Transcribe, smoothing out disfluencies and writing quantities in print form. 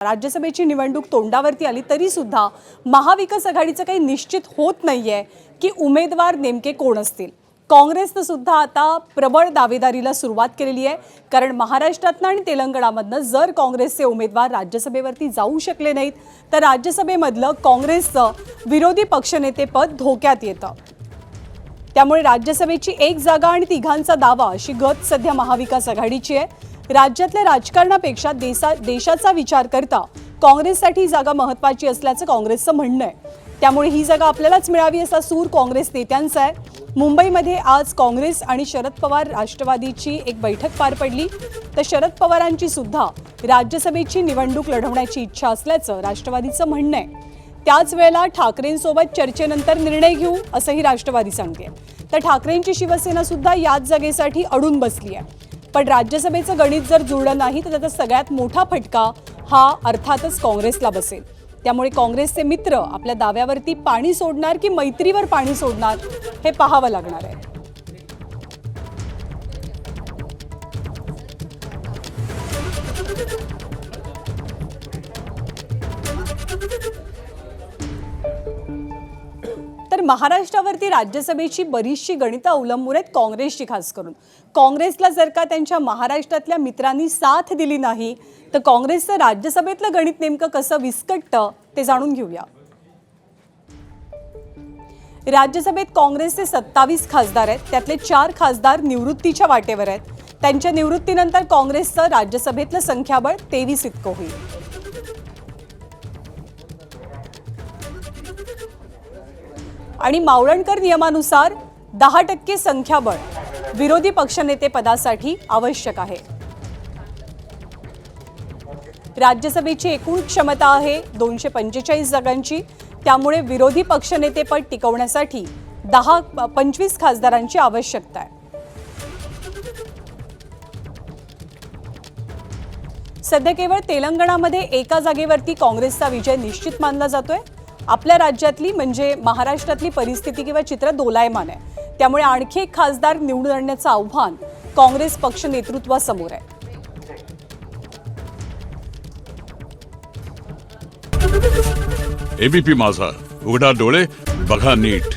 राज्यसभेची निवडणूक तोंडावरती आली तरी सुद्धा महाविकास आघाडीचं काही निश्चित होत नाहीये की उमेदवार नेमके कोण असतील। काँग्रेसने सुद्धा आता प्रबळ दावेदारीला सुरुवात केलेली आहे, कारण महाराष्ट्रातनं आणि तेलंगणामधनं जर काँग्रेसचे उमेदवार राज्यसभेवरती जाऊ शकले नाहीत तर राज्यसभेमधलं काँग्रेसचं विरोधी पक्षनेतेपद धोक्यात येतं। त्यामुळे राज्यसभेची एक जागा आणि तिघांचा दावा अशी गत सध्या महाविकास आघाडीची आहे। राज्यातल्या राजकारणापेक्षा देशाचा विचार करता काँग्रेससाठी जागा महत्त्वाची असल्याचं काँग्रेसचं म्हणणं आहे। त्यामुळे ही जागा आपल्यालाच मिळावी असा सूर काँग्रेस नेत्यांचा आहे। मुंबईमध्ये आज काँग्रेस आणि शरद पवार राष्ट्रवादीची एक बैठक पार पडली, तर शरद पवारांची सुद्धा राज्यसभेची निवडणूक लढवण्याची इच्छा असल्याचं राष्ट्रवादीचं म्हणणं आहे। त्याच वेळेला ठाकरेंसोबत चर्चेनंतर निर्णय घेऊ असंही राष्ट्रवादी सांगते। तर ठाकरेंची शिवसेना सुद्धा याच जागेसाठी अडून बसली आहे। पण राज्यसभेचं गणित जर जुळलं नाही तर त्याचा सगळ्यात मोठा फटका हा अर्थातच काँग्रेसला बसेल। त्यामुळे काँग्रेसचे मित्र आपल्या दाव्यावरती पाणी सोडणार की मैत्रीवर पाणी सोडणार हे पाहावं लागणार आहे। तर महाराष्ट्रावरती राज्यसभेची बरीचशी गणितं अवलंबून आहेत काँग्रेसची। खास करून काँग्रेसला जर का त्यांच्या महाराष्ट्रातल्या मित्रांनी साथ दिली नाही तर काँग्रेसचं राज्यसभेतलं गणित नेमकं कसं विस्कटतं ते जाणून घेऊया। राज्यसभेत काँग्रेसचे 27 खासदार आहेत, त्यातले 4 खासदार निवृत्तीच्या वाटेवर आहेत। त्यांच्या निवृत्तीनंतर काँग्रेसचं राज्यसभेतलं संख्याबळ 23 इतकं होईल। आणि मावळणकर नियमानुसार 10% संख्याबळ विरोधी पक्षनेते पदासाठी आवश्यक आहे। राज्यसभेची एकूण क्षमता आहे 245 जागांची, त्यामुळे विरोधी पक्षनेतेपद टिकवण्यासाठी 25 खासदारांची आवश्यकता आहे। सध्या केवळ तेलंगणामध्ये एका जागेवरती काँग्रेसचा विजय निश्चित मानला जातोय। आपल्या राज्यातली म्हणजे महाराष्ट्रातली परिस्थिती किंवा चित्र दोलायमान आहे, त्यामुळे आणखी एक खासदार निवडून आणण्याचं आव्हान काँग्रेस पक्ष नेतृत्वासमोर आहे। एबीपी माझा, उघडा डोळे बघा नीट।